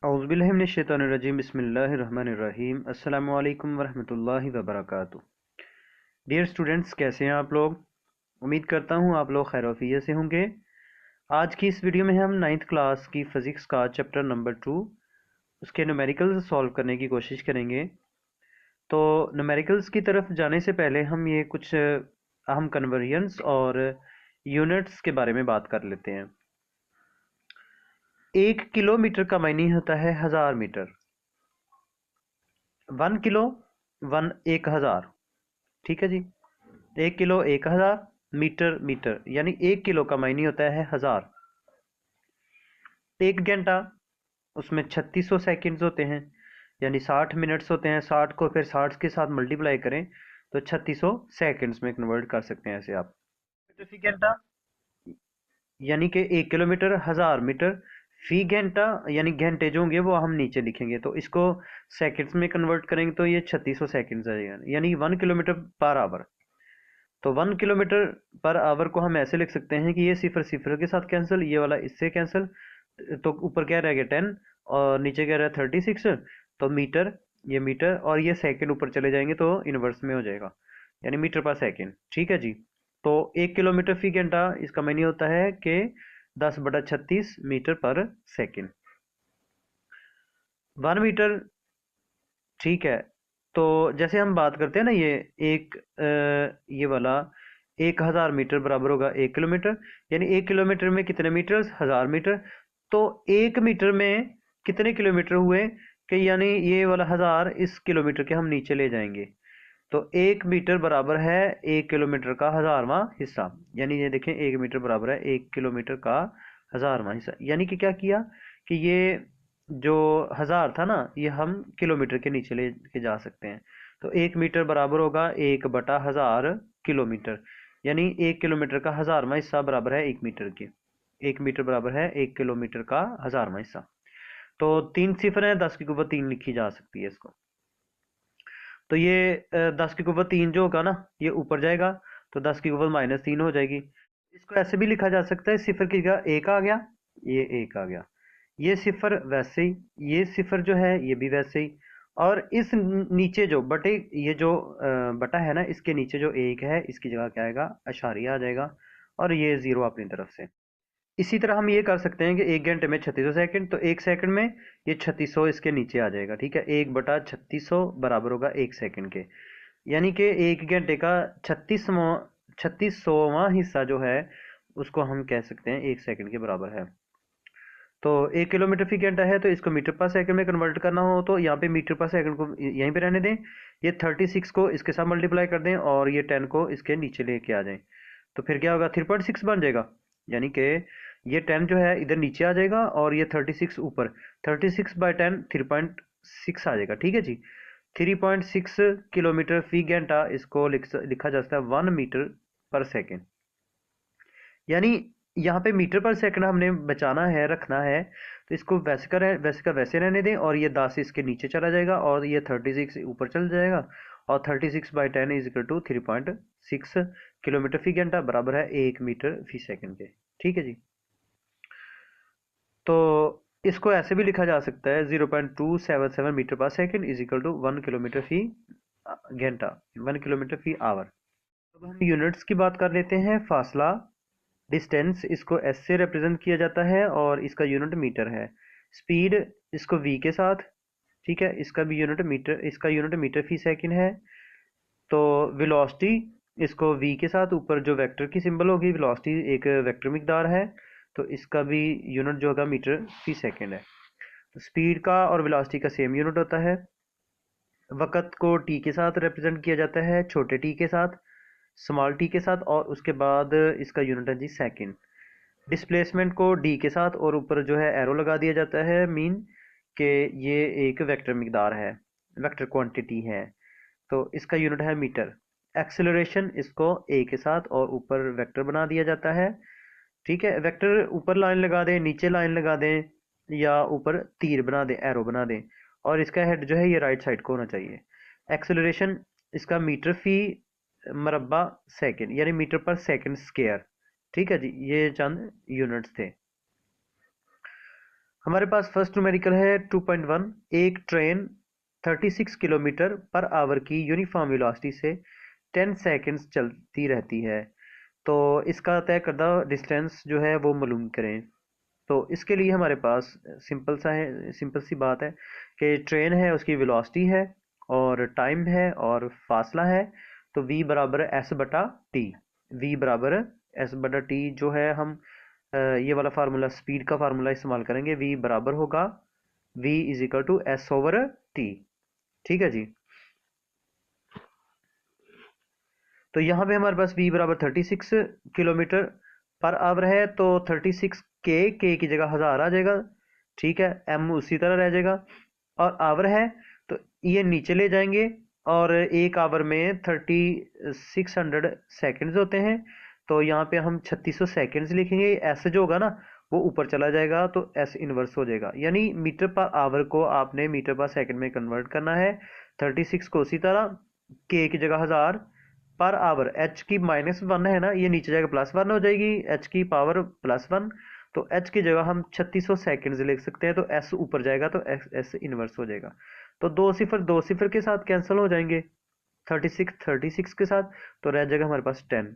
औज़ुबिल्लाहि बिस्मिल्लाहिर्रहमानिर्रहीम अस्सलामु अलैकुम वरहमतुल्लाहि वबरकातुहू। डियर स्टूडेंट्स, कैसे हैं आप लोग? उम्मीद करता हूँ आप लोग खैरियत से होंगे। आज की इस वीडियो में हम 9th क्लास की फ़िज़िक्स का चैप्टर नंबर 2 उसके न्यूमेरिकल्स सॉल्व करने की कोशिश करेंगे। तो न्यूमेरिकल्स की तरफ जाने से पहले हम ये कुछ अहम कन्वर्जन्स और यूनिट्स के बारे में बात कर लेते हैं। 1 किलोमीटर का मायने होता है 1000 मीटर। 1 किलो 1000, ठीक है जी। 1 किलो 1000, मीटर मीटर, यानी 1 किलो का मायने होता है 1000। 1 घंटा, उसमें 3600 सेकंड्स होते हैं, यानी 60 मिनट्स होते हैं। 60 को फिर 60 के साथ मल्टीप्लाई करें तो 3600 सेकंड्स में कन्वर्ट कर सकते हैं ऐसे आप। फी घंटा यानी कि 1 किलोमीटर 1000 मीटर, फी घंटा यानी घंटे जो होंगे वो हम नीचे लिखेंगे, तो इसको सेकंड्स में कन्वर्ट करेंगे तो ये 3600 सेकंड्स आ जाएगा, यानी 1 किलोमीटर पर आवर। तो 1 किलोमीटर पर आवर को हम ऐसे लिख सकते हैं कि ये सिफर सिफर के साथ कैंसिल, ये वाला इससे कैंसिल, तो ऊपर क्या रह गया 10 और नीचे क्या रहा 36। तो मीटर, ये मीटर, और ये सेकंड ऊपर चले जाएंगे तो इनवर्स में हो जाएगा, यानी मीटर पर सेकंड। ठीक है जी। तो 1 किलोमीटर फी घंटा, इसका मानी होता है कि 10/36 मीटर पर सेकंड। 1 मीटर, ठीक है। तो जैसे हम बात करते हैं ना, ये एक ये वाला 1000 मीटर बराबर होगा 1 किलोमीटर, यानी 1 किलोमीटर में कितने मीटर्स? 1000 मीटर। तो 1 मीटर में कितने किलोमीटर हुए कि यानी ये वाला 1000 इस किलोमीटर के हम नीचे ले जाएंगे, तो 1 मीटर बराबर है 1 किलोमीटर का 1000वां हिस्सा। यानी ये देखें, 1 मीटर बराबर है 1 किलोमीटर का 1000वां हिस्सा। यानी कि क्या किया कि ये जो 1000 था ना, ये हम किलोमीटर के नीचे ले के जा सकते हैं। तो 1 मीटर बराबर होगा 1/1000 किलोमीटर, यानी 1 किलोमीटर का 1000वां हिस्सा बराबर है 1 मीटर के। 1 मीटर बराबर है 1 किलोमीटर का 1000वां हिस्सा। तो 3 सिफर है, 10 की कुव्वत 3 लिखी जा सकती है इसको। तो ये 10 की कुव्वत 3 जो होगा ना, ये ऊपर जाएगा, तो 10 की कुव्वत -3 हो जाएगी। इसको ऐसे भी लिखा जा सकता है, सिफर की जगह 1 आ गया, ये 1 आ गया, ये सिफर वैसे ही, ये सिफर जो है ये भी वैसे ही, और इस नीचे जो बटे, ये जो बटा है ना, इसके नीचे जो 1 है इसकी जगह क्या आएगा? अशारिया आ जाएगा, और ये 0 अपनी तरफ से। इसी तरह हम ये कर सकते हैं कि 1 घंटे में 3600 सेकंड, तो 1 सेकंड में ये 3600 इसके नीचे आ जाएगा। ठीक है, 1/3600 बराबर होगा 1 सेकंड के, यानी कि 1 घंटे का 3600वां हिस्सा जो है उसको हम कह सकते हैं 1 सेकंड के बराबर है। तो 1 किलोमीटर फी घंटा है, तो इसको मीटर पर सेकंड में कन्वर्ट करना हो तो यहाँ पे मीटर पर सेकंड को यहीं पे रहने दें, ये 36 को इसके साथ मल्टीप्लाई कर दें और ये 10 को इसके नीचे लेके आ जाएं, तो फिर क्या होगा? 3.6 बन जाएगा, यानी कि ये 10 जो है इधर नीचे आ जाएगा और ये 36 ऊपर। 36/10 3.6 आ जाएगा। ठीक है जी। 3.6 किलोमीटर फी घंटा, इसको लिखा जा सकता है 1 मीटर पर सेकेंड। यानी यहाँ पे मीटर पर सेकंड हमने बचाना है, रखना है, तो इसको वैसे का वैसे रहने दें, और ये 10 इसके नीचे चला जाएगा और ये 36 ऊपर चल जाएगा, और 36/10 इज इक्वल टू 3.6 किलोमीटर फी घंटा बराबर है 1 मीटर फी सेकंड के। ठीक है जी। तो इसको ऐसे भी लिखा जा सकता है 0.277 मीटर पर second is equal to 1 kilometre फी घंटा, 1 किलोमीटर फी आवर। अब हम यूनिट्स की बात कर लेते हैं। फासला, डिस्टेंस, इसको एस से रिप्रेजेंट किया जाता है और इसका यूनिट मीटर है। स्पीड, इसको वी के साथ, ठीक है, इसका भी यूनिट मीटर, इसका यूनिट मीटर फी सेकंड है। तो वेलोसिटी, इसको वी के साथ, ऊपर जो वेक्टर की सिंबल होगी, वेलोसिटी एक वेक्टर मिकदार है, तो इसका भी यूनिट जो होगा मीटर फी सेकंड है। तो स्पीड का और वेलोसिटी का सेम यूनिट होता है। वक़्त को टी के साथ रिप्रेजेंट किया जाता है, छोटे टी के साथ, स्मॉल टी के साथ, और उसके बाद इसका यूनिट है जी सेकंड। डिस्प्लेसमेंट को डी के साथ और ऊपर जो है एरो लगा दिया जाता है, मीन कि ये एक वेक्टर मिकदार है, वेक्टर क्वांटिटी है, तो इसका यूनिट है मीटर। एक्सेलरेशन, इसको ए के साथ और ऊपर वेक्टर बना दिया जाता है। ठीक है, वेक्टर ऊपर लाइन लगा दें, नीचे लाइन लगा दें, या ऊपर तीर बना दें, एरो बना दें, और इसका हेड जो है ये राइट साइड को होना चाहिए। एक्सेलरेशन, इसका मीटर फी मरबा सेकंड, यानी मीटर पर सेकंड स्क्वायर। ठीक है जी, ये चंद यूनिट्स थे। हमारे पास फर्स्ट न्यूमेरिकल है 2.1। एक ट्रेन 36 किलोमीटर पर आवर की यूनिफॉर्म वेलोसिटी से 10 सेकंड्स चलती रहती है। तो इसका तय करदा डिस्टेंस जो है वो मालूम करें। तो इसके लिए हमारे पास सिंपल सी बात है कि ट्रेन है, उसकी वेलोसिटी है और टाइम है और फासला है। तो v बराबर एस बटा टी। v बराबर एस बटा टी जो है, हम ये वाला फार्मूला, स्पीड का फार्मूला इस्तेमाल करेंगे। v बराबर होगा v is equal to S over T. ठीक है जी। तो यहाँ पे हमारे पास v बराबर 36 किलोमीटर पर आवर है, तो 36 के की जगह 1000 आ जाएगा। ठीक है, m उसी तरह रह जाएगा और आवर है तो ये नीचे ले जाएंगे। और एक आवर में 3600 सेकंड्स होते हैं, तो यहाँ पे हम 3600 सेकंड्स लिखेंगे। एस जो होगा ना वो ऊपर चला जाएगा, तो एस इनवर्स हो जाएगा। यानी मीटर पर आवर को आपने मीटर पर सेकंड में कन्वर्ट करना है। 36 को उसी तरह, के की जगह 1000 पर आवर। एच की -1 है ना, ये नीचे जाएगा +1 हो जाएगी, एच की पावर +1। तो एच की जगह हम 3600 सेकंड्स लिख सकते हैं, तो एस ऊपर जाएगा तो एस इनवर्स हो जाएगा। तो दो सिफर के साथ कैंसिल हो जाएंगे 36 के साथ, तो रह जाएगा हमारे पास 10।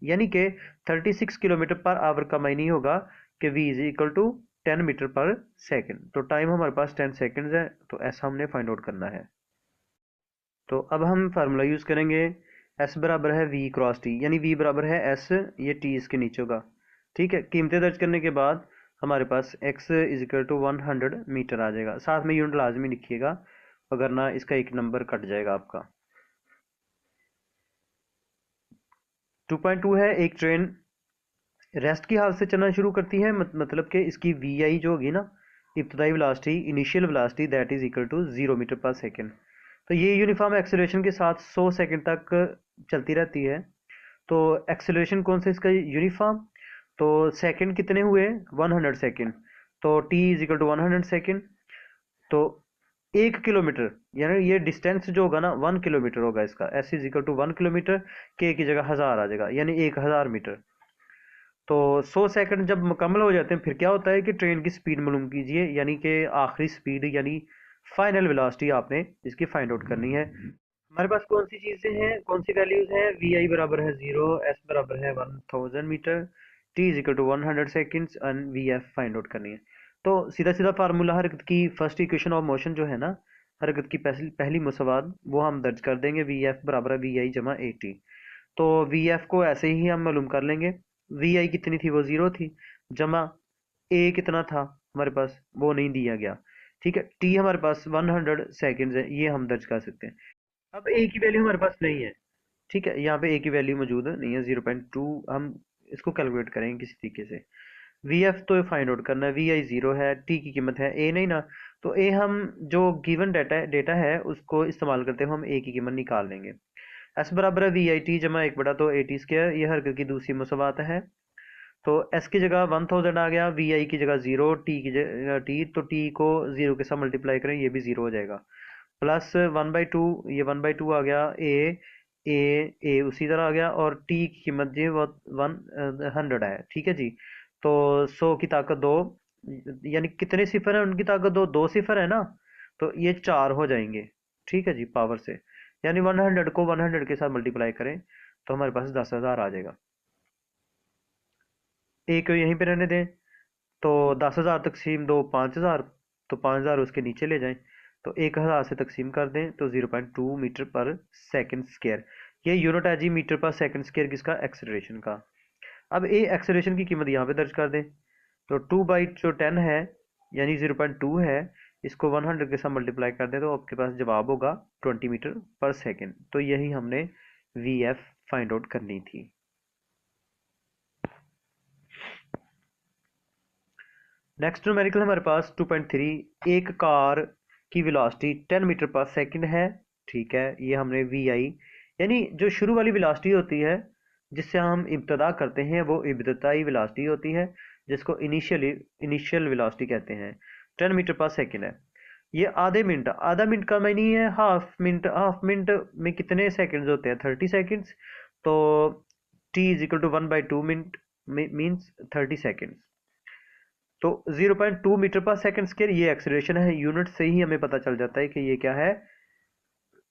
यानी कि 36 किलोमीटर पर आवर का मायने होगा कि v is equal to 10 metre पर सेकंड। तो टाइम हमारे पास 10 सेकंड्स है, तो ऐसा हमने फाइंड आउट करना है। तो अब हम फार्मूला यूज़ करेंगे। S बराबर है v क्रॉस टी, यानी v बराबर है s, ये t इसके नीचे होगा। ठीक है, कीमतें दर्ज करने के बाद हमारे पास x is equal to 100 metre आ जाएगा। साथ में यूनिट लाजमी लिखिएगा, वगरना इसका एक नंबर कट जाएगा आपका। 2.2 है। एक ट्रेन रेस्ट की हालत से चलना शुरू करती है, मतलब कि इसकी वी आई जो होगी ना, इब्तदाई velocity, initial velocity, that is equal to 0 metre पर सेकंड। तो ये यूनिफॉर्म एक्सेलरेशन के साथ 100 सेकंड तक चलती रहती है। तो एक्सेलरेशन कौन सा इसका यूनिफॉर्म, तो सेकंड कितने हुए 100 सेकंड, तो t is equal to 100 second. तो 1 किलोमीटर, यानी ये डिस्टेंस जो होगा ना 1 किलोमीटर होगा इसका। s is equal to 1 kilometre, k की जगह 1000 आ जाएगा, यानी 1000 मीटर। तो 100 सेकंड जब मुकम्मल हो जाते हैं, फिर क्या होता है कि ट्रेन की स्पीड मालूम कीजिए, यानी कि आखिरी स्पीड, यानी फाइनल वेलोसिटी आपने इसकी फाइंड आउट करनी है। हमारे पास कौन सी चीजें हैं, कौन सी वैल्यूज हैं। वी आई बराबर है 0, एस बराबर है 1000 metre, T is equal to 100 seconds and V F find out करनी है। तो सीधा सीधा फार्मूला हरकत की फर्स्ट इक्वेशन ऑफ मोशन जो है ना, हरकत की पहली मुसवाद, वो हम दर्ज कर देंगे। वी एफ बराबर है वी आई जमा ए टी। तो वी एफ को ऐसे ही हम मालूम कर लेंगे। वी आई कितनी थी, वो 0 थी, जमा ए कितना था हमारे पास, वो नहीं दिया गया। ठीक है, टी हमारे पास 100 सेकेंड्स है, ये हम दर्ज कर सकते हैं। अब ए की वैल्यू हमारे पास नहीं है। ठीक है, यहाँ पे ए की वैल्यू मौजूद नहीं है, 0.2। हम इसको कैलकुलेट करेंगे किसी तरीके से। वी एफ तो फाइंड आउट करना है, वी आई 0 है, टी की कीमत है ए नहीं ना, तो ए हम जो गिवन डेटा है उसको इस्तेमाल करते हुए हम ए की कीमत निकाल लेंगे। एस बराबर है वी आई टी जमा 1 बटा तो ए टी स्क्वायर, ये हरकत की दूसरी मुसवात है। तो एस की जगह 1000 आ गया, वी आई की जगह 0, टी की जगह टी, तो टी को 0 के साथ मल्टीप्लाई करें, ये भी 0 हो जाएगा। प्लस 1/2, ये 1/2 आ गया। ए ए उसी तरह आ गया, और टी की कीमत जी वो 100 है। ठीक है जी। तो 100 की ताकत 2, यानी कितने सिफर है उनकी ताकत, दो सिफर है ना, तो ये 4 हो जाएंगे। ठीक है जी, पावर से, यानी 100 को 100 के साथ मल्टीप्लाई करें तो हमारे पास 10,000 आ जाएगा। ए को यहीं पे रहने दें, तो 10,000 तकसीम दो 5,000, तो 5,000 उसके नीचे ले जाएं, तो 1,000 से तकसीम कर दें तो 0.2 मीटर पर सेकंड स्क्वायर। ये यूनिट है जी मीटर पर सेकंड स्क्वायर किसका, एक्सेलरेशन का। अब ए एक्सेलरेशन की कीमत यहाँ पे दर्ज कर दें, तो 2/10 है, यानी 0.2 है, इसको 100 के साथ मल्टीप्लाई कर दें तो आपके पास जवाब होगा 20 मीटर पर सेकंड। तो यही हमने वी एफ फाइंड आउट करनी थी। नेक्स्ट न्यूमेरिकल हमारे पास 2.3। एक कार की वेलोसिटी 10 मीटर पर सेकंड है। ठीक है, ये हमने वी आई, यानी जो शुरू वाली वेलोसिटी होती है जिससे हम इब्तदा करते हैं, वो इब्तदाई वेलोसिटी होती है, जिसको इनिशियल वेलोसिटी कहते हैं। 10 मीटर पर सेकंड है। ये आधा मिनट का मैं नहीं है, हाफ मिनट में कितने सेकंड्स होते हैं, 30 सेकंड्स। तो T is equal to 1/2 minute means 30 seconds. तो 0.2 मीटर पर सेकंड स्क्वायर ये एक्सीलरेशन है। यूनिट से ही हमें पता चल जाता है कि ये क्या है,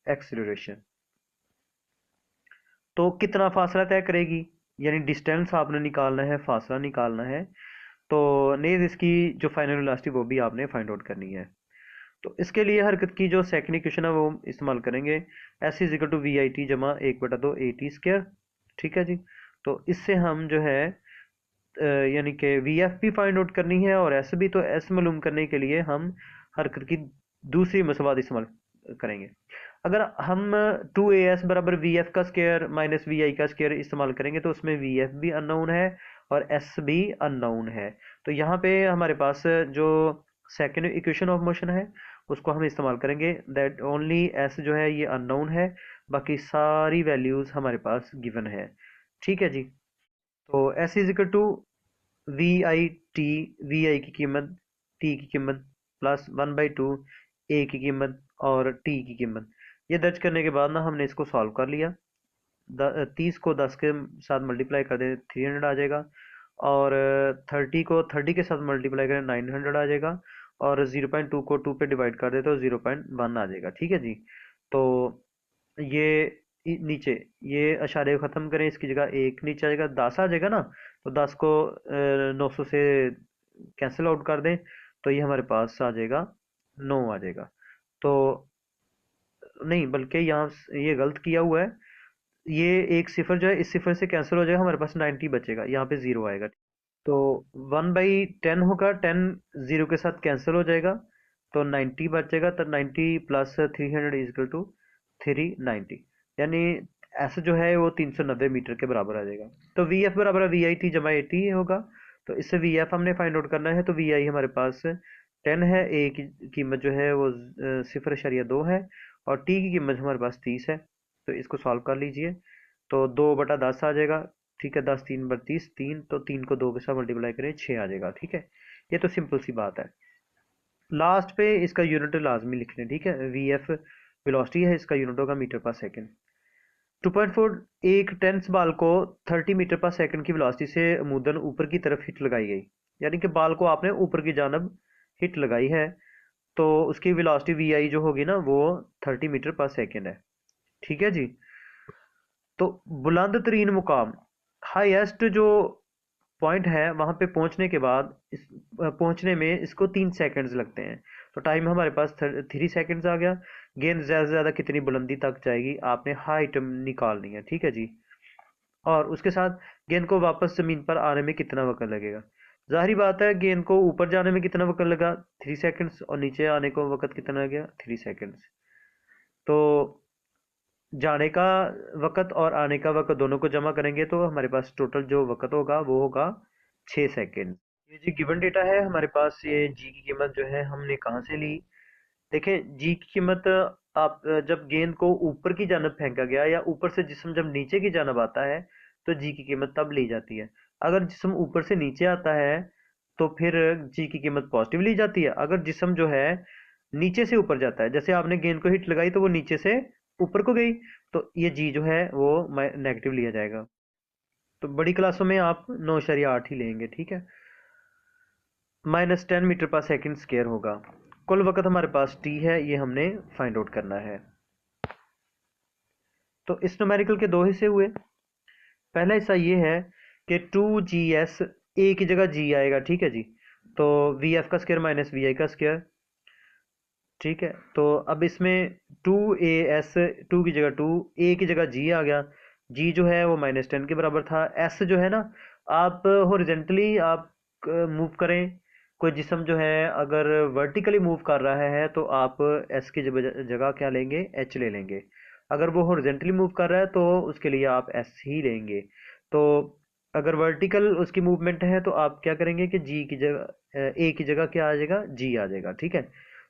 एक्सीलरेशन। तो कितना फासला तय करेगी, यानी डिस्टेंस आपने निकालना है, फासला निकालना है। तो नेज इसकी जो फाइनल वेलोसिटी वो भी आपने फाइंड आउट करनी है। तो इसके लिए हरकत की जो सेकंड इक्वेशन है वो इस्तेमाल करेंगे, S is equal to V I T जमा 1/2 ए टी स्क्वायर। ठीक है जी। तो इससे हम जो है यानी कि वी एफ भी फाइंड आउट करनी है और एस भी। तो एस मालूम करने के लिए हम हरकत की दूसरी मसवाद इस्तेमाल करेंगे। अगर हम 2as बराबर वी एफ का स्क्वायर माइनस वी आई का स्क्वायर इस्तेमाल करेंगे तो उसमें वी एफ भी अननोन है और एस भी अननोन है। तो यहाँ पे हमारे पास जो सेकेंड इक्वेशन ऑफ मोशन है उसको हम इस्तेमाल करेंगे, दैट ओनली एस जो है ये अननोन है, बाकी सारी वैल्यूज हमारे पास गिवन है। ठीक है जी। तो S is equal to V I T, V I की कीमत, टी की कीमत प्लस 1/2 ए की कीमत और टी की कीमत। ये दर्ज करने के बाद ना हमने इसको सॉल्व कर लिया। 30 को 10 के साथ मल्टीप्लाई कर दें 300 आ जाएगा, और 30 को 30 के साथ मल्टीप्लाई करें 900 आ जाएगा, और 0.2 को 2 पे डिवाइड कर दे तो 0.1 आ जाएगा। ठीक है जी। तो ये नीचे ये अशारे को ख़त्म करें, इसकी जगह एक नीचे आ जाएगा, 10 आ जाएगा ना। तो 10 को 900 से कैंसिल आउट कर दें तो ये हमारे पास आ जाएगा 9 आ जाएगा। तो नहीं, बल्कि यहाँ ये गलत किया हुआ है। ये एक सिफर जो है इस सिफर से कैंसिल हो जाएगा, हमारे पास 90 बचेगा, यहाँ पे 0 आएगा। तो 1/10 होगा, 10 0 के साथ कैंसिल हो जाएगा तो 90 बचेगा। तो 90 प्लस 300 इजकल टू 390, यानी ऐसे जो है वो 390 मीटर के बराबर आ जाएगा। तो वी एफ बराबर वी आई टी जमा ए टी होगा। तो इससे वी एफ हमने फाइंड आउट करना है। तो वी आई हमारे पास 10 है, ए की कीमत जो है वो 0.2 है, और टी की कीमत हमारे पास 30 है। तो इसको सॉल्व कर लीजिए। तो 2/10 आ जाएगा। ठीक है, 10 3 32, 3 तो 3 को 2 के साथ मल्टीप्लाई करें 6 आ जाएगा। ठीक है, ये तो सिंपल सी बात है। लास्ट पे इसका यूनिट लाजमी लिख लें। ठीक है, वी एफ वेलोसिटी है, इसका यूनिट होगा मीटर पर सेकंड। 2.4 एक टेनिस बॉल को 30 मीटर पर सेकंड की वेलोसिटी से अमूदन ऊपर की तरफ हिट लगाई गई, यानी कि बॉल को आपने ऊपर की जानब हिट लगाई है, तो उसकी वेलोसिटी वी आई जो होगी ना वो 30 मीटर पर सेकंड है। ठीक है जी। तो बुलंद तरीन मुकाम, हाईएस्ट जो पॉइंट है वहां पे पहुंचने के बाद पहुंचने में इसको 3 सेकंड्स लगते हैं। तो टाइम हमारे पास 3 सेकंड्स आ गया। गेंद ज्यादा से ज्यादा कितनी बुलंदी तक जाएगी आपने हाइट निकालनी है। ठीक है जी। और उसके साथ गेंद को वापस जमीन पर आने में कितना वक्त लगेगा। जाहिर बात है, गेंद को ऊपर जाने में कितना वक्त लगा 3 सेकंड्स, और नीचे आने को वक्त कितना लग गया 3 सेकंड्स। तो जाने का वक्त और आने का वक्त दोनों को जमा करेंगे तो हमारे पास टोटल जो वक्त होगा वो होगा 6 सेकेंड। ये जी गिवन डेटा है हमारे पास। ये जी की कीमत जो है हमने कहाँ से ली, देखें जी की कीमत। आप जब गेंद को ऊपर की जानब फेंका गया या ऊपर से जिस्म जब नीचे की जानब आता है तो जी की कीमत तब ली जाती है। अगर जिस्म ऊपर से नीचे आता है तो फिर जी की कीमत पॉजिटिव ली जाती है। अगर जिस्म जो है नीचे से ऊपर जाता है, जैसे आपने गेंद को हिट लगाई तो वो नीचे से ऊपर को गई, तो ये जी जो है वो नेगेटिव लिया जाएगा। तो बड़ी क्लासों में आप 9.8 ही लेंगे। ठीक है, -10 मीटर पर सेकंड स्क्वायर होगा। कुल वक्त हमारे पास टी है, ये हमने फाइंड आउट करना है। तो इस न्यूमेरिकल के दो हिस्से हुए। पहला हिस्सा ये है कि 2GS, ए की जगह जी आएगा। ठीक है जी। तो वी एफ का स्क्वायर माइनस वी आई का स्क्वायर। ठीक है, तो अब इसमें 2AS, 2 की जगह 2, ए की जगह जी आ गया। जी जो है वो -10 के बराबर था। एस जो है ना, आप हॉरिजेंटली आप मूव करें, कोई जिस्म जो है अगर वर्टिकली मूव कर रहा है तो आप एस की जगह क्या लेंगे, एच ले लेंगे। अगर वो हॉरिजेंटली मूव कर रहा है तो उसके लिए आप एस ही लेंगे। तो अगर वर्टिकल उसकी मूवमेंट है तो आप क्या करेंगे कि जी की जगह ए की जगह क्या आ जाएगा, जी आ जाएगा। ठीक है,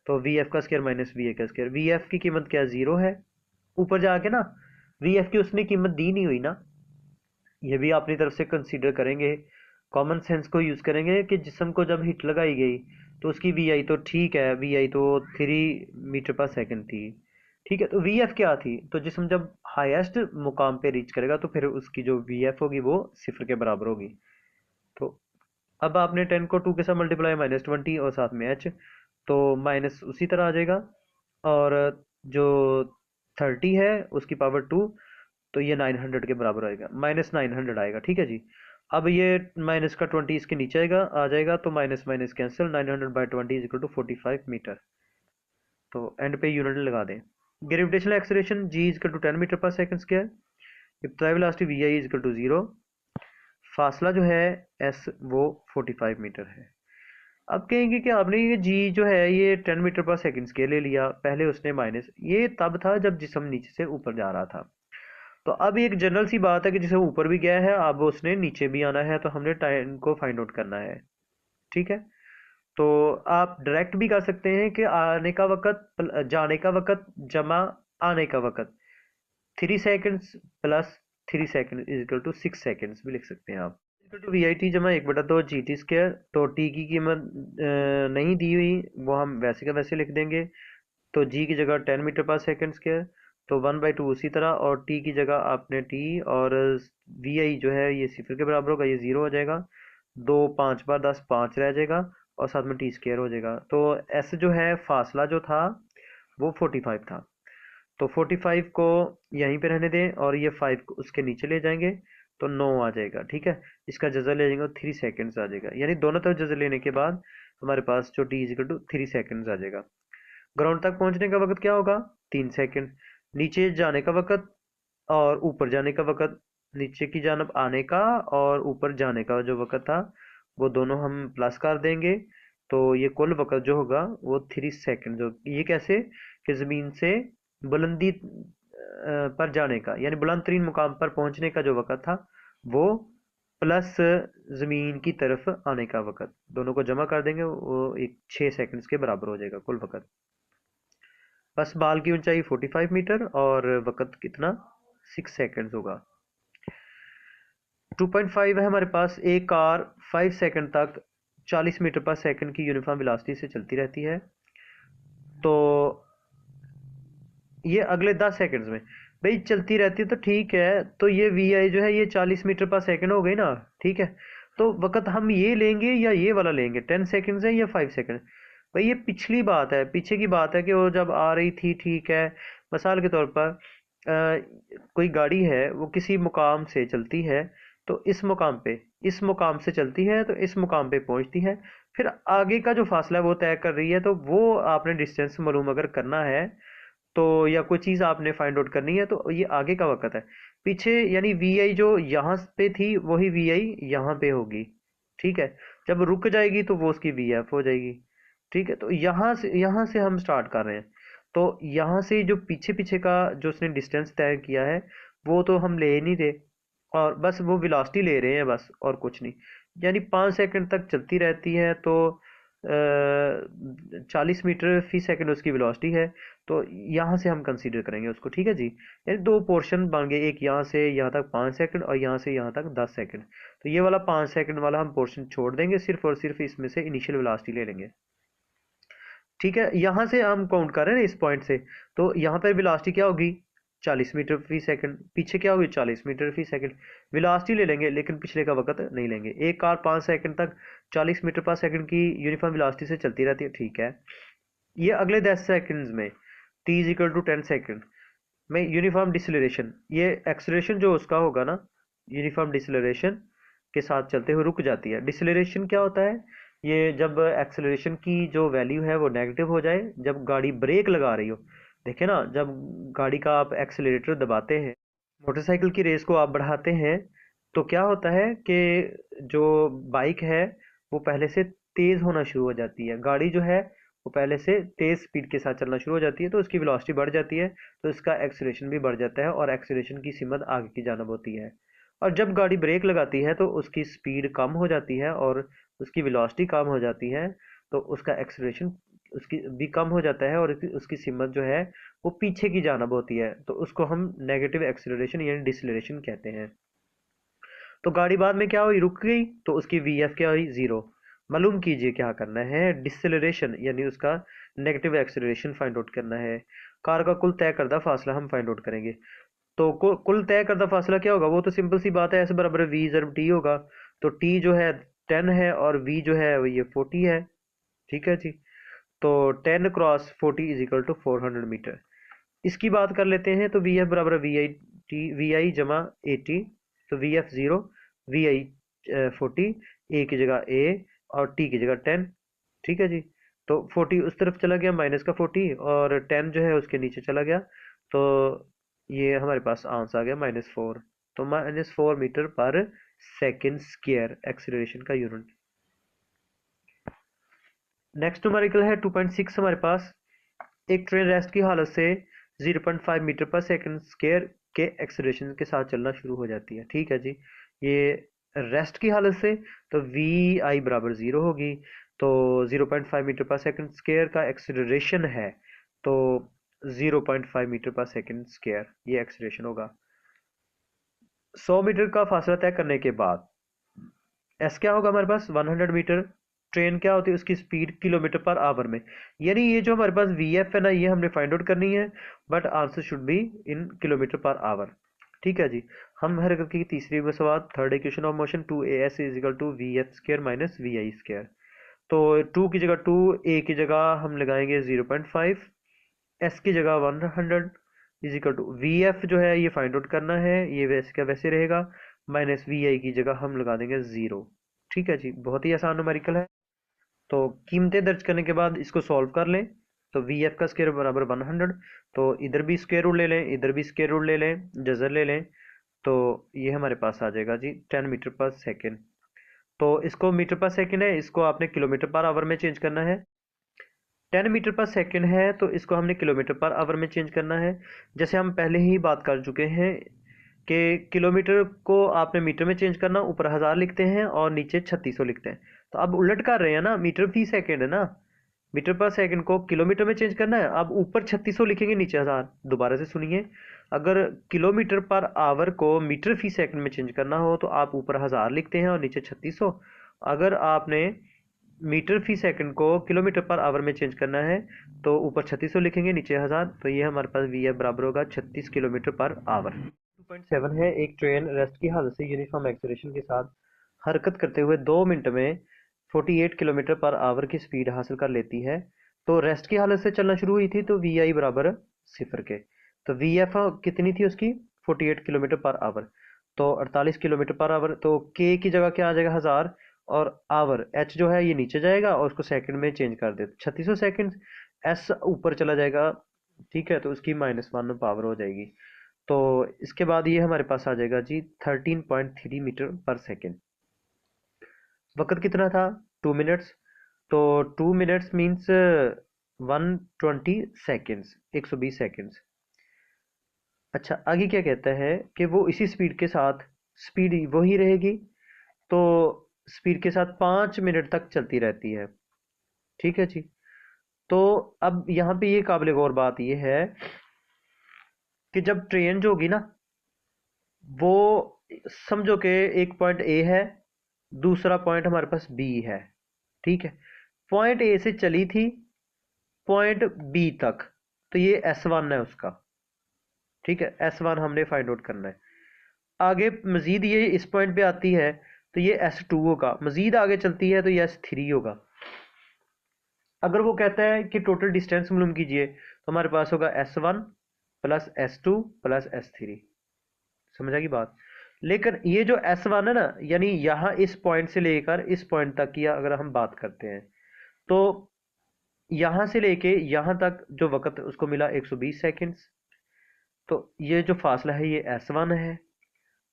तो वी एफ का स्क्वायर माइनस वी ए का स्क्वायर। वी एफ की कीमत क्या 0 है ऊपर जाके ना, वी एफ की उसने कीमत दी नहीं हुई ना, ये भी अपनी तरफ से कंसीडर करेंगे। कॉमन सेंस को यूज करेंगे कि जिस्म को जब हिट लगाई गई तो उसकी वी आई तो ठीक है, वी आई तो 3 मीटर पर सेकंड थी। ठीक है, तो वी एफ क्या थी, तो जिस्म जब हाईएस्ट मुकाम पे रीच करेगा तो फिर उसकी जो वी एफ होगी वो 0 के बराबर होगी। तो अब आपने 10 को 2 के साथ मल्टीप्लाई -20 और साथ में h, तो माइनस उसी तरह आ जाएगा। और जो 30 है उसकी पावर 2, तो ये 900 के बराबर आएगा, -900 आएगा। ठीक है जी। अब ये माइनस का 20 इसके नीचे आ जाएगा, तो minus minus cancel, 900/20 is equal to 45 metre. तो एंड पे यूनिट लगा दें। Gravitational acceleration g is equal to 10 metre पर second square. Epsilon velocity vi is equal to 0। फासला जो है s वो 45 मीटर है। अब कहेंगे कि आपने ये g जो है ये 10 मीटर पर सेकंड स्क्वायर ले लिया, पहले उसने माइनस, ये तब था जब जिस्म नीचे से ऊपर जा रहा था। तो अब एक जनरल सी बात है कि जिसे ऊपर भी गया है अब उसने नीचे भी आना है, तो हमने टाइम को फाइंड आउट करना है। ठीक है। तो आप डायरेक्ट भी कर सकते हैं कि आने का वक्त जाने का वक्त जमा आने का वक्त 3 seconds plus 3 second is equal to 6 seconds भी लिख सकते हैं आप। Equal to V I T जमा 1/2 जी टी स्क्वायर। तो टी की कीमत नहीं दी हुई, वो हम वैसे का वैसे लिख देंगे। तो जी की जगह 10 मीटर पर सेकंड स्क्वायर, तो 1/2 उसी तरह, और टी की जगह आपने टी, और वी आई जो है ये 0 के बराबर होगा, ये 0 हो जाएगा। 2 5 बार 10 5 रह जाएगा, और साथ में टी स्क्वायर हो जाएगा। तो एस जो है फासला जो था वो 45 था। तो 45 को यहीं पे रहने दें, और ये 5 को उसके नीचे ले जाएंगे, तो 9 आ जाएगा। ठीक है। इसका जजा ले जाएंगे, 3 सेकंड्स आ जाएगा, यानी दोनों तरफ जजा लेने के बाद हमारे पास जो टी इजिकल टू 3 सेकंड्स आ जाएगा। ग्राउंड तक पहुंचने का वक्त क्या होगा? 3 सेकंड। नीचे जाने का वक्त और ऊपर जाने का वक्त, नीचे की जानब आने का और ऊपर जाने का जो वक्त था वो दोनों हम प्लस कर देंगे, तो ये कुल वक्त जो होगा वो 3 सेकंड। जो ये कैसे कि ज़मीन से बुलंदी पर जाने का, यानी बुलंद तरीन मुकाम पर पहुंचने का जो वक्त था वो प्लस ज़मीन की तरफ आने का वक्त, दोनों को जमा कर देंगे, वो एक 6 सेकंड्स के बराबर हो जाएगा कुल वक्त। बस बाल की ऊंचाई 45 मीटर और वक्त कितना? 6 सेकंड्स होगा। 2.5 है हमारे पास। एक कार 5 सेकंड तक 40 मीटर पर सेकंड की यूनिफॉर्म वेलोसिटी से चलती रहती है। तो ये अगले 10 सेकंड्स में भाई चलती रहती है, तो ठीक है, तो ये वी आई जो है ये 40 मीटर पर सेकंड हो गई ना। ठीक है। तो वक्त हम ये लेंगे या ये वाला लेंगे, 10 सेकंड्स है या 5 सेकंड? भाई ये पिछली बात है, पीछे की बात है कि वो जब आ रही थी। ठीक है। मिसाल के तौर पर कोई गाड़ी है वो किसी मुकाम से चलती है, तो इस मुकाम से चलती है, तो इस मुकाम पे पहुंचती है, फिर आगे का जो फासला है वो तय कर रही है। तो वो आपने डिस्टेंस मालूम अगर करना है, तो या कोई चीज़ आपने फाइंड आउट करनी है, तो ये आगे का वक्त है। पीछे यानी वी आई जो यहाँ पे थी वही वी आई यहाँ पे होगी। ठीक है। जब रुक जाएगी तो वो उसकी वी एफ हो जाएगी। ठीक है। तो यहाँ से हम स्टार्ट कर रहे हैं। तो यहाँ से जो पीछे पीछे का जो उसने डिस्टेंस तय किया है वो तो हम ले नहीं रहे, और बस वो वेलोसिटी ले रहे हैं बस, और कुछ नहीं। यानी 5 सेकंड तक चलती रहती है, तो 40 मीटर फी सेकंड उसकी वेलोसिटी है। तो यहाँ से हम कंसीडर करेंगे उसको। ठीक है जी। यानी दो पोर्शन बन गए, एक यहाँ से यहाँ तक 5 सेकंड और यहाँ से यहाँ तक 10 सेकंड। तो ये वाला 5 सेकंड वाला हम पोर्शन छोड़ देंगे, सिर्फ और सिर्फ इसमें से इनिशियल वेलोसिटी ले लेंगे। ठीक है। यहाँ से हम काउंट कर रहे हैं ना इस पॉइंट से, तो यहाँ पर वेलोसिटी क्या होगी? 40 मीटर फी सेकंड। पीछे क्या होगी? 40 मीटर फी सेकंड। वेलोसिटी ले लेंगे लेकिन पिछले का वक्त नहीं लेंगे। एक कार 5 सेकंड तक 40 मीटर पर सेकंड की यूनिफॉर्म वेलोसिटी से चलती रहती है। ठीक है। ये अगले 10 सेकंड्स में t is equal to 10 second में यूनिफॉर्म डिसलेरेशन, ये एक्सलेरेशन जो उसका होगा ना, यूनिफॉर्म डिसलेरेशन के साथ चलते हुए रुक जाती है। डिसलेरेशन क्या होता है? ये जब एक्सेलरेशन की जो वैल्यू है वो नेगेटिव हो जाए, जब गाड़ी ब्रेक लगा रही हो। देखे ना, जब गाड़ी का आप एक्सेलरेटर दबाते हैं, मोटरसाइकिल की रेस को आप बढ़ाते हैं, तो क्या होता है कि जो बाइक है वो पहले से तेज़ होना शुरू हो जाती है, गाड़ी जो है वो पहले से तेज़ स्पीड के साथ चलना शुरू हो जाती है, तो उसकी वेलोसिटी बढ़ जाती है, तो इसका एक्सेलरेशन भी बढ़ जाता है, और एक्सेलरेशन की सिमत आगे की जानब होती है। और जब गाड़ी ब्रेक लगाती है तो उसकी स्पीड कम हो जाती है और उसकी वेलोसिटी कम हो जाती है, तो उसका एक्सेलरेशन उसकी भी कम हो जाता है, और उसकी सिमत जो है वो पीछे की जानब होती है, तो उसको हम नेगेटिव एक्सेलरेशन यानी डिसलेरेशन कहते हैं। तो गाड़ी बाद में क्या हुई? रुक गई, तो उसकी वी एफ क्या हुई? 0। मालूम कीजिए क्या करना है? डिसलेरेशन यानी उसका नेगेटिव एक्सेलरेशन फाइंड आउट करना है। कार का कुल तय करदा फासला हम फाइंड आउट करेंगे। तो कुल तय करदा फासला क्या होगा? वो तो सिंपल सी बात है, एस बराबर वी ज़रब टी होगा। तो टी जो है 10 है और v जो है वो ये 40 है। ठीक है जी। तो 10 cross 40 is equal to 400 metre. इसकी बात कर लेते हैं। तो वी एफ बराबर वी आई जमा 80। तो V F 0, V I 40, A की जगह ए और टी की जगह 10। ठीक है जी। तो 40 उस तरफ चला गया, माइनस का 40, और 10 जो है उसके नीचे चला गया। तो ये हमारे पास आंसर आ गया -4। तो -4 मीटर पर सेकेंड स्क्वायर एक्सीलरेशन का यूनिट। नेक्स्ट न्यूमेरिकल है 2.6 हमारे पास। एक ट्रेन रेस्ट की हालत से 0.5 मीटर पर सेकंड स्क्वायर के एक्सेलरेशन के साथ चलना शुरू हो जाती है। ठीक है जी। ये रेस्ट की हालत से, तो वी आई बराबर 0 होगी। तो 0.5 मीटर पर सेकंड स्क्वायर का एक्सेलरेशन है, तो 0.5 मीटर पर सेकंड स्क्वायर ये एक्सेलरेशन होगा। 100 मीटर का फासला तय करने के बाद एस क्या होगा हमारे पास 100 मीटर। ट्रेन क्या होती है, उसकी स्पीड किलोमीटर पर आवर में। यानी ये जो हमारे पास वी एफ है ना, ये हमने फाइंड आउट करनी है, but answer should be in kilometre per hour. ठीक है जी। हम हरकत की तीसरी में सवाल, third equation of motion 2as is equal to V F square minus V I square. तो 2 की जगह 2, ए की जगह हम लगाएंगे 0.5, एस की जगह 100 is equal to V F जो है ये फाइंड आउट करना है, ये वैसे का वैसे रहेगा, माइनस वी आई की जगह हम लगा देंगे 0। ठीक है जी। बहुत ही आसान न्यूमेरिकल है। तो कीमतें दर्ज करने के बाद इसको सॉल्व कर लें। तो वी एफ का स्क्वायर बराबर 100। तो इधर भी स्क्वायर रूट ले लें, इधर भी स्क्वायर रूट ले लें, जजर ले लें। तो ये हमारे पास आ जाएगा जी 10 मीटर पर सेकेंड। तो इसको मीटर पर सेकेंड है, इसको आपने किलोमीटर पर आवर में चेंज करना है। 10 मीटर पर सेकेंड है तो इसको हमने किलोमीटर पर आवर में चेंज करना है। जैसे हम पहले ही बात कर चुके हैं कि किलोमीटर को आपने मीटर में चेंज करना, ऊपर 1000 लिखते हैं और नीचे 3600 लिखते हैं। तो अब उलट कर रहे हैं ना, मीटर फी सेकेंड है ना, मीटर पर सेकंड को किलोमीटर में चेंज करना है। अब ऊपर 3600 लिखेंगे, नीचे 1000। दोबारा से सुनिए, अगर किलोमीटर पर आवर को मीटर फी सेकंड में चेंज करना हो तो आप ऊपर 1000 लिखते हैं और नीचे 3600। अगर आपने मीटर फी सेकंड को किलोमीटर पर आवर में चेंज करना है तो ऊपर 3600 लिखेंगे, नीचे 1000। तो ये हमारे पास वी एफ बराबर होगा 36 किलोमीटर पर आवर। 2.7 है। एक ट्रेन रेस्ट की हालत से यूनिफॉर्म एक्सेलरेशन के साथ हरकत करते हुए 2 मिनट में 48 किलोमीटर पर आवर की स्पीड हासिल कर लेती है। तो रेस्ट की हालत से चलना शुरू हुई थी, तो वी आई बराबर 0 के। तो वी एफ कितनी थी उसकी 48 किलोमीटर पर आवर। तो 48 किलोमीटर पर आवर। तो के की जगह क्या आ जाएगा 1000, और आवर एच जो है ये नीचे जाएगा और उसको सेकंड में चेंज कर दे 3600 सेकंड। एस ऊपर चला जाएगा। ठीक है। तो उसकी -1 पावर हो जाएगी। तो इसके बाद ये हमारे पास आ जाएगा जी 13.3 मीटर पर सेकेंड। वक्त कितना था 2 मिनट्स। तो 2 मिनट्स मीन्स 120 सेकेंड्स, 120 सेकेंड्स। अच्छा, आगे क्या कहता है कि वो इसी स्पीड के साथ, स्पीड वही रहेगी, तो स्पीड के साथ 5 मिनट तक चलती रहती है। ठीक है जी। तो अब यहाँ पे ये काबिल गौर बात ये है कि जब ट्रेन जो होगी ना, वो समझो कि एक पॉइंट ए है, दूसरा पॉइंट हमारे पास बी है। ठीक है। पॉइंट ए से चली थी पॉइंट बी तक, तो ये S1 है उसका। ठीक है। S1 हमने फाइंड आउट करना है। आगे मजीद ये इस पॉइंट पे आती है तो ये S2 होगा, मजीद आगे चलती है तो ये S3 होगा। अगर वो कहता है कि टोटल डिस्टेंस मालूम कीजिए, तो हमारे पास होगा S1 plus S2 plus S3। समझ आएगी बात। लेकिन ये जो S1 है ना, यानी यहाँ इस पॉइंट से लेकर इस पॉइंट तक की अगर हम बात करते हैं, तो यहाँ से लेके यहाँ तक जो वक्त उसको मिला 120 सेकंड्स। तो ये जो फासला है ये S1 है,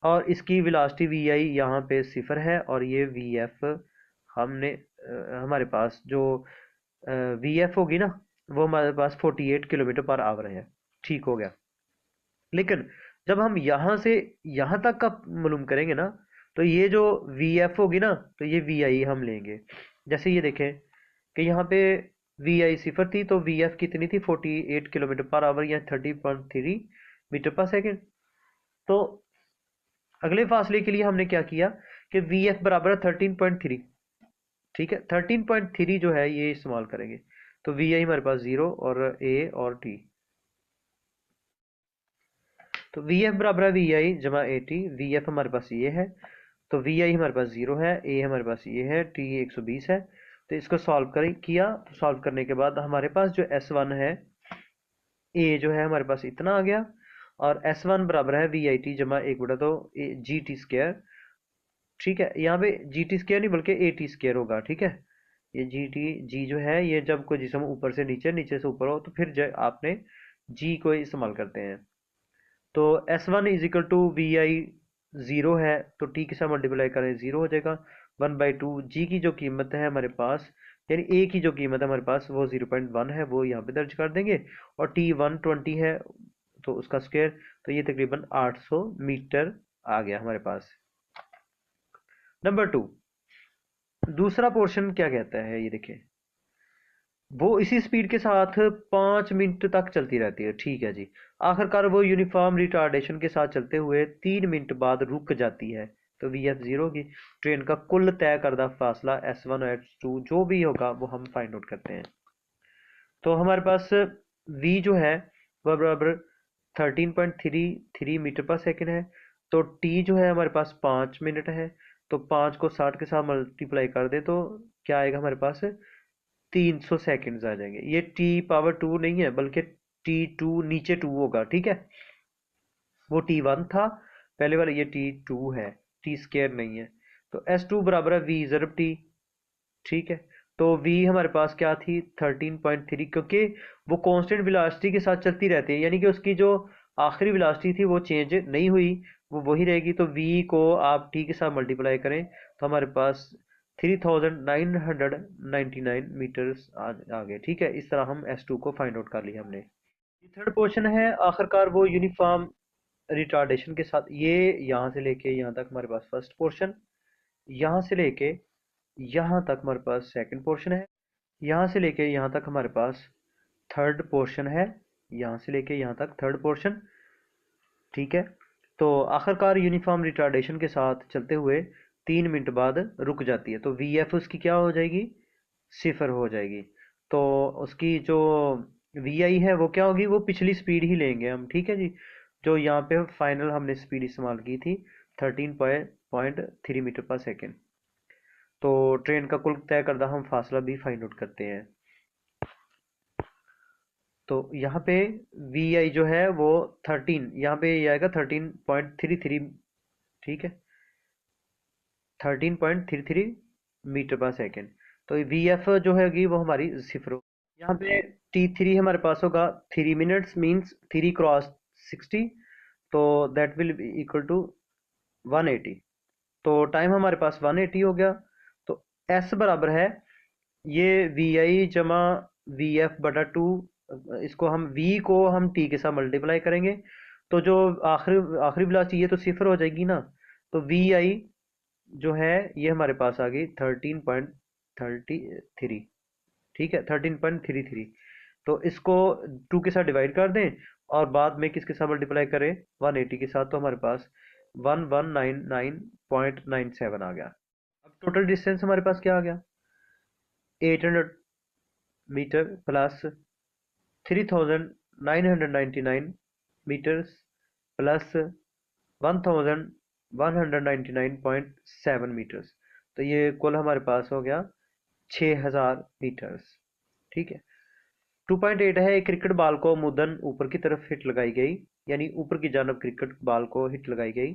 और इसकी वेलोसिटी वी आई यहाँ पे 0 है, और ये वी एफ हमने हमारे पास जो वी एफ होगी ना, वो हमारे पास 48 किलोमीटर पर आवर है। ठीक हो गया। लेकिन जब हम यहाँ से यहाँ तक का मालूम करेंगे ना, तो ये जो वी एफ होगी ना, तो ये वी आई हम लेंगे। जैसे ये देखें कि यहाँ पे वी आई 0 थी, तो वी एफ कितनी थी 48 किलोमीटर पर आवर या 30.3 मीटर पर सेकेंड। तो अगले फासले के लिए हमने क्या किया कि वी एफ बराबर है 13.3। ठीक है। 13.3 जो है ये इस्तेमाल करेंगे। तो वी आई हमारे पास 0 और ए और टी। तो वी एफ बराबर है वी आई जमा ए टी। वी एफ हमारे पास ये है, तो वी आई हमारे पास 0 है, ए हमारे पास ये है, टी 120 है। तो इसको सॉल्व करें किया, तो सॉल्व करने के बाद हमारे पास जो S1 है, ए जो है हमारे पास इतना आ गया, और S1 बराबर है वी आई टी जमा 1/2 जी टी स्क्र। ठीक है, यहाँ पे जी टी स्क्र नहीं बल्कि ए टी स्क्र होगा। ठीक है, ये जी जो है ये जब कोई जिसम ऊपर से नीचे, नीचे से ऊपर हो तो फिर आपने जी को इस्तेमाल करते हैं। तो S1 is equal to V I 0 है, तो टी के साथ मल्टीप्लाई करें 0 हो जाएगा। 1/2 जी की जो कीमत है हमारे पास, यानी ए की जो कीमत है हमारे पास वो 0.1 है, वो यहाँ पे दर्ज कर देंगे। और टी 120 है तो उसका स्क्वायर, तो ये तकरीबन 800 मीटर आ गया हमारे पास। नंबर 2, दूसरा पोर्शन क्या कहता है, ये देखिए, वो इसी स्पीड के साथ 5 मिनट तक चलती रहती है। ठीक है जी। आखिरकार वो यूनिफॉर्म रिटार्डेशन के साथ चलते हुए 3 मिनट बाद रुक जाती है। तो वी एफ 0 की ट्रेन का कुल तय करदा फासला S1 और S2 जो भी होगा वो हम फाइंड आउट करते हैं। तो हमारे पास v जो है वह बराबर 13.33 मीटर पर सेकेंड है। तो t जो है हमारे पास 5 मिनट है, तो 5 को 60 के साथ मल्टीप्लाई कर दे तो क्या आएगा हमारे पास, 300 सेकंड्स आ जाएंगे। ये t⁻2 नहीं है बल्कि t2 नीचे 2 होगा। ठीक है, वो t1 था पहले वाला, ये t2 है, टी स्क्वायर नहीं है। तो S2 बराबर है v ज़रब t। ठीक है, तो v हमारे पास क्या थी 13.3, क्योंकि वो कांस्टेंट वेलोसिटी के साथ चलती रहती है, यानी कि उसकी जो आखिरी वेलोसिटी थी वो चेंज नहीं हुई, वो वही रहेगी। तो v को आप t के साथ मल्टीप्लाई करें तो हमारे पास 3999 मीटर्स आ गए। ठीक है, इस तरह हम S2 को फाइंड आउट कर लिया हमने। थर्ड क्वेश्चन है, आखिरकार वो यूनिफॉर्म रिटार्डेशन के साथ, ये यहाँ से लेके यहाँ तक हमारे पास फर्स्ट पोर्शन, यहाँ से लेके यहाँ तक हमारे पास सेकंड पोर्शन है, यहाँ से लेके यहाँ तक हमारे पास थर्ड पोर्शन है, यहाँ से लेके यहाँ तक थर्ड पोर्शन। ठीक है, तो आखिरकार यूनिफॉर्म रिटार्डेशन के साथ चलते हुए 3 मिनट बाद रुक जाती है। तो वी एफ उसकी क्या हो जाएगी, 0 हो जाएगी। तो उसकी जो वी आई है वो क्या होगी, वो पिछली स्पीड ही लेंगे हम। ठीक है जी, जो यहाँ पे फाइनल हमने स्पीड इस्तेमाल की थी 13.3 मीटर पर सेकेंड। तो ट्रेन का कुल तय करदा हम फासला भी फाइंड आउट करते हैं। तो यहाँ पे वी आई जो है वो 13, यहाँ पे ये आएगा 13.33। ठीक है, 13.33 मीटर पर सेकेंड। तो वी एफ जो हैगी वो हमारी 0 हो। यहाँ पे t3 हमारे पास होगा 3 मिनट्स, मीन्स 3 × 60, तो that will be equal to 180। तो टाइम हमारे पास 180 हो गया। तो s बराबर है ये वी आई जमा वी एफ बटा 2, इसको हम v को हम t के साथ मल्टीप्लाई करेंगे, तो जो आखिरी आखिरी वेलोसिटी ये तो 0 हो जाएगी ना। तो वी आई जो है ये हमारे पास आ गई 13.33। ठीक है, 13.33। तो इसको 2 के साथ डिवाइड कर दें और बाद में किसके साथ मल्टीप्लाई करें, 180 के साथ, तो हमारे पास 1199.97 आ गया। अब टोटल डिस्टेंस हमारे पास क्या आ गया, 800 metre plus 3999 metres plus 1199.7 metres. तो ये कुल हमारे पास हो गया 6000 मीटर्स। ठीक है, 2.8 है, एक क्रिकेट बॉल को मुदन ऊपर की तरफ हिट लगाई गई, यानी ऊपर की जानब क्रिकेट बॉल को हिट लगाई गई,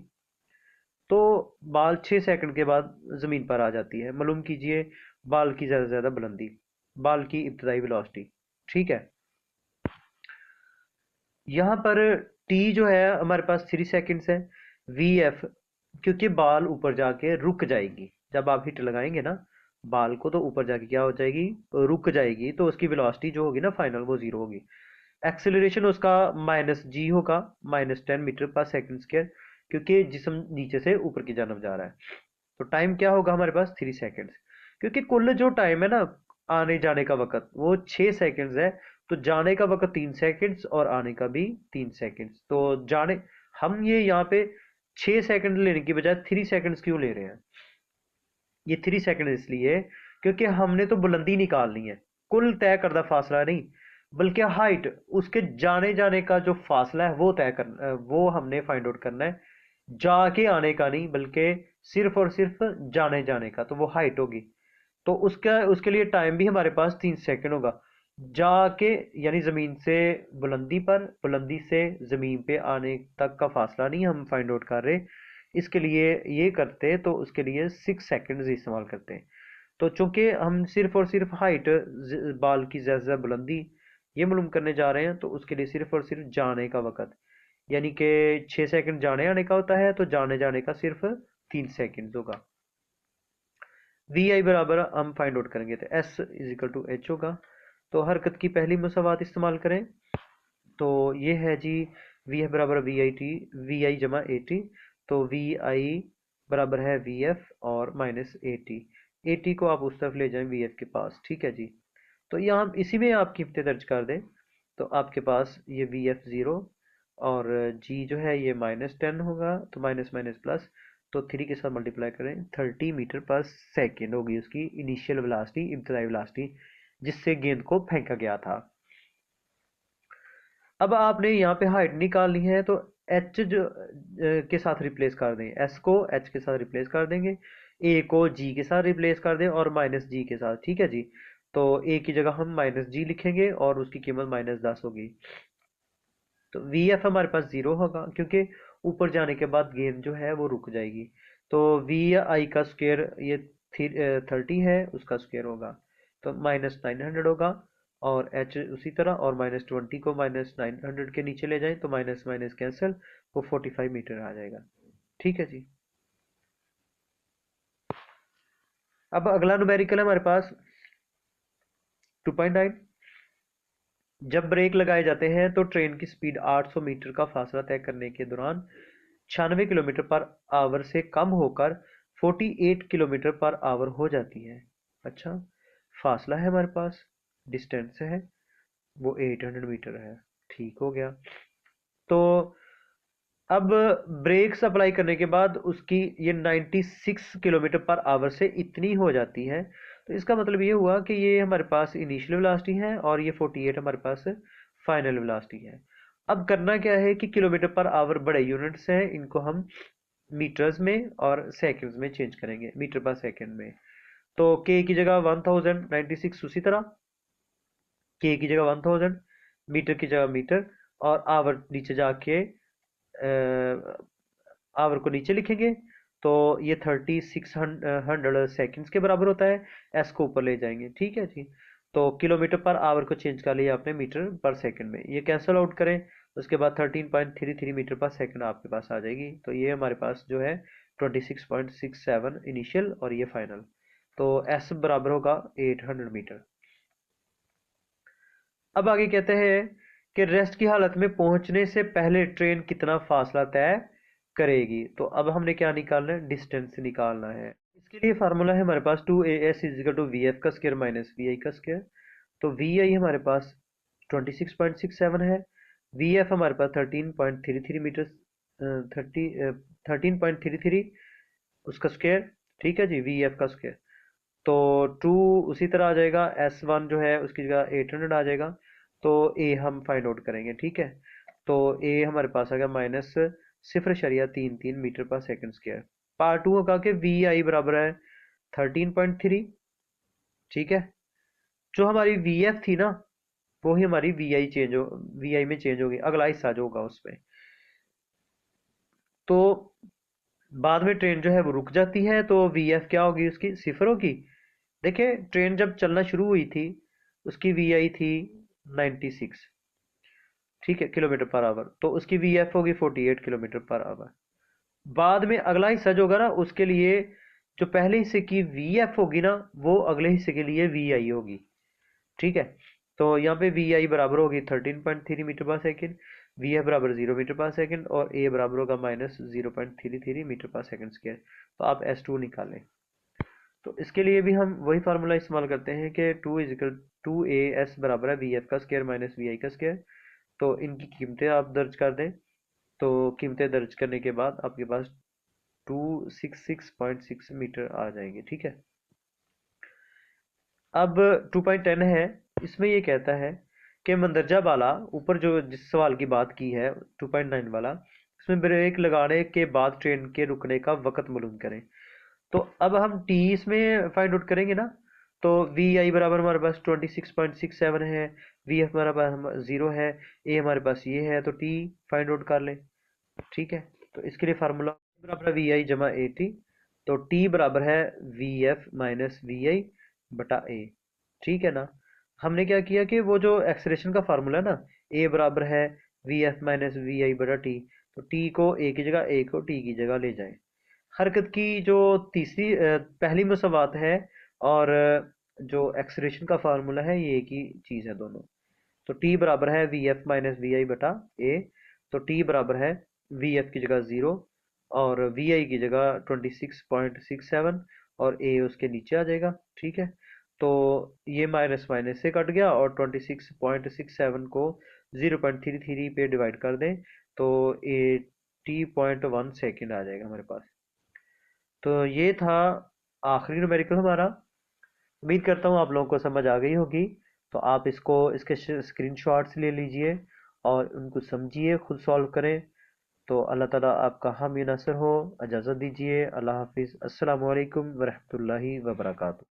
तो बॉल 6 सेकंड के बाद ज़मीन पर आ जाती है। मालूम कीजिए बॉल की ज़्यादा से ज़्यादा बुलंदी, बॉल की इब्तदाई वेलोसिटी। ठीक है, यहाँ पर t जो है हमारे पास 3 सेकंड्स है, वी एफ क्योंकि बॉल ऊपर जाके रुक जाएगी, जब आप हिट लगाएंगे ना बॉल को तो ऊपर जाके क्या हो जाएगी, रुक जाएगी, तो उसकी वेलोसिटी जो होगी ना फाइनल वो 0 होगी। एक्सेलरेशन उसका -g होगा, -10 मीटर पर सेकंड स्क्वायर, क्योंकि जिस्म नीचे से ऊपर की जानब जा रहा है। तो टाइम क्या होगा हमारे पास 3 सेकंड्स, क्योंकि कुल जो टाइम है ना आने जाने का वक्त वो 6 सेकंड्स है, तो जाने का वक्त 3 सेकंड्स और आने का भी 3 सेकंड्स। तो जाने हम ये यहाँ पे 6 सेकंड लेने की बजाय 3 सेकंड्स क्यों ले रहे हैं, ये 3 सेकंड इसलिए क्योंकि हमने तो बुलंदी निकालनी है, कुल तय करदा फासला नहीं, बल्कि हाइट, उसके जाने जाने का जो फासला है वो तय करना, वो हमने फाइंड आउट करना है, जाके आने का नहीं, बल्कि सिर्फ और सिर्फ जाने जाने का, तो वो हाइट होगी। तो उसका उसके लिए टाइम भी हमारे पास 3 सेकंड होगा। जाके यानी जमीन से बुलंदी पर, बुलंदी से जमीन पे आने तक का फासला नहीं हम फाइंड आउट कर रहे, इसके लिए ये करते तो उसके लिए 6 सेकंड्स इस्तेमाल करते हैं। तो चूंकि हम सिर्फ और सिर्फ हाइट, बाल की ज्यादा बुलंदी ये मालूम करने जा रहे हैं, तो उसके लिए सिर्फ और सिर्फ जाने का वक़्त, यानी कि 6 सेकंड जाने आने का होता है, तो जाने जाने का सिर्फ 3 सेकंड होगा। वी आई बराबर हम फाइंड आउट करेंगे तो S is equal to H होगा। तो हरकत की पहली मुसावात इस्तेमाल करें, तो ये है जी, वी है बराबर V I T, V I जमा ए टी। तो वी आई बराबर है वी एफ और minus A T. A T को आप उस तरफ ले जाएं वी एफ के पास, ठीक है जी। तो यहाँ इसी में आप कीमतें दर्ज कर दें, तो आपके पास ये वी एफ ज़ीरो और जी जो है ये -10 होगा, तो माइनस माइनस प्लस, तो 3 के साथ मल्टीप्लाई करें, 30 मीटर पर सेकेंड होगी उसकी इनिशियल वेलोसिटी, इब्तदाई वेलोसिटी जिससे गेंद को फेंका गया था। अब आपने यहाँ पे हाइट निकालनी है, तो एच जो के साथ रिप्लेस कर दें, एस को एच के साथ रिप्लेस कर देंगे, ए को जी के साथ रिप्लेस कर दें और माइनस जी के साथ, ठीक है जी। तो ए की जगह हम माइनस जी लिखेंगे और उसकी कीमत -10 होगी। तो वी एफ हमारे पास 0 होगा क्योंकि ऊपर जाने के बाद गेंद जो है वो रुक जाएगी। तो वी आई का स्क्वायर ये 30 है, उसका स्क्वायर होगा, तो -900 होगा। और एच उसी तरह, और -20 को -900 के नीचे ले जाएं तो माइनस माइनस कैंसिल, वो 45 मीटर आ जाएगा, ठीक है जी। अब अगला न्यूमेरिकल है हमारे पास 2.9। जब ब्रेक लगाए जाते हैं तो ट्रेन की स्पीड 800 मीटर का फासला तय करने के दौरान 96 किलोमीटर पर आवर से कम होकर 48 किलोमीटर पर आवर हो जाती है। अच्छा, फासला है हमारे पास, डिस्टेंस है वो 800 मीटर है, ठीक हो गया। तो अब ब्रेक्स अप्लाई करने के बाद उसकी ये 96 किलोमीटर पर आवर से इतनी हो जाती है, तो इसका मतलब ये हुआ कि ये हमारे पास इनिशियल वेलोसिटी है और ये 48 हमारे पास फाइनल वेलोसिटी है। अब करना क्या है कि किलोमीटर पर आवर बड़े यूनिट्स हैं, इनको हम मीटर्स में और सेकंड्स में चेंज करेंगे, मीटर पर सेकंड में। तो के की जगह 1096, उसी तरह के की जगह 1000, मीटर की जगह मीटर, और आवर नीचे जाके आवर को नीचे लिखेंगे, तो ये 3600 सेकंड्स के बराबर होता है। एस को ऊपर ले जाएंगे, ठीक है जी। तो किलोमीटर पर आवर को चेंज कर लिया आपने मीटर पर सेकंड में, ये कैंसिल आउट करें, उसके बाद 13.33 मीटर पर सेकंड आपके पास आ जाएगी। तो ये हमारे पास जो है 26.67 इनिशियल और ये फाइनल। तो एस बराबर होगा 800 मीटर। अब आगे कहते हैं कि रेस्ट की हालत में पहुंचने से पहले ट्रेन कितना फासला तय करेगी। तो अब हमने क्या निकालना है, डिस्टेंस निकालना है। इसके लिए फार्मूला है हमारे पास 2as is equal to V F का स्क्वायर माइनस वी आई का स्क्वायर। तो वी आई हमारे पास 26.67 है, वी एफ हमारे पास 13.33 मीटर, 13.33 उसका स्क्वायर, ठीक है जी, वी एफ का स्क्वायर। तो 2 उसी तरह आ जाएगा, एस वन जो है उसकी जगह 800 आ जाएगा। तो ए हम फाइंड आउट करेंगे, ठीक है। तो ए हमारे पास आ गया -0.33 मीटर पर सेकंड स्क्वायर। पार्ट टू होगा कि वी आई बराबर है 13.3, ठीक है। जो हमारी वी एफ थी ना, वो ही हमारी वी आई में चेंज होगी, अगला हिस्सा जो होगा उसमें। तो बाद में ट्रेन जो है वो रुक जाती है, तो वी एफ क्या होगी, उसकी 0 होगी। देखिए ट्रेन जब चलना शुरू हुई थी उसकी वी आई थी 96, ठीक है, किलोमीटर पर आवर, तो उसकी वी एफ होगी 48 किलोमीटर पर आवर। बाद में अगला हिस्सा जो होगा ना, उसके लिए जो पहले हिस्से की वी एफ होगी ना, वो अगले हिस्से के लिए वी आई होगी, ठीक है। तो यहाँ पे वी आई बराबर होगी 13.3 मीटर पर सेकेंड, वी एफ बराबर 0 मीटर पर सेकेंड, और ए बराबर होगा -0.33 मीटर पर सेकेंड स्क्वायर। तो आप एस टू निकालें। तो इसके लिए भी हम वही फार्मूला इस्तेमाल करते हैं कि 2 ए एस बराबर है वी एफ का स्क्वायर माइनस वी आई का स्क्वायर। तो इनकी कीमतें आप दर्ज कर दें। तो कीमतें दर्ज करने के बाद आपके पास 266.6 मीटर आ जाएंगे, ठीक है। अब 2.10 है, इसमें ये कहता है कि मंदरजा बाला, ऊपर जो जिस सवाल की बात की है 2.9 वाला, इसमें ब्रेक लगाने के बाद ट्रेन के रुकने का वक्त मालूम करें। तो अब हम टी इसमें फाइंड आउट करेंगे ना। तो वी आई बराबर हमारे पास 26.67 है, वी एफ हमारे पास 0 है, ए हमारे पास ये है, तो टी फाइंड आउट कर ले। ठीक है, तो इसके लिए फार्मूला बराबर है वी आई जमा ए टी। तो टी बराबर है वी एफ माइनस वी आई बटा ए। ठीक है ना। हमने क्या किया कि वो जो एक्सलेशन का फार्मूला है ना, ए बराबर है वी एफ माइनस वी आई बटा टी, तो टी को ए की जगह, ए को टी की जगह ले जाएं। हरकत की जो पहली मसवात है और जो एक्सलेशन का फार्मूला है, ये एक ही चीज़ है दोनों। तो टी बराबर है वी एफ माइनस वी आई बटा ए। तो टी बराबर है वी एफ की जगह 0 और वी आई की जगह 26.67 और ए उसके नीचे आ जाएगा। ठीक है, तो ये माइनस माइनस से कट गया और 26.67 को 0.33 पे डिवाइड कर दें तो 80.1 सेकेंड आ जाएगा हमारे पास। तो ये था आखिरी न्यूमेरिकल हमारा। उम्मीद करता हूँ आप लोगों को समझ आ गई होगी। तो आप इसको इसके स्क्रीनशॉट्स ले लीजिए और उनको समझिए, खुद सॉल्व करें। तो अल्लाह ताला आपका हामी नासर हो। इजाज़त दीजिए। अल्लाह हाफिज़। अस्सलामु अलैकुम वरहमतुल्लाहि वबरकातुहू।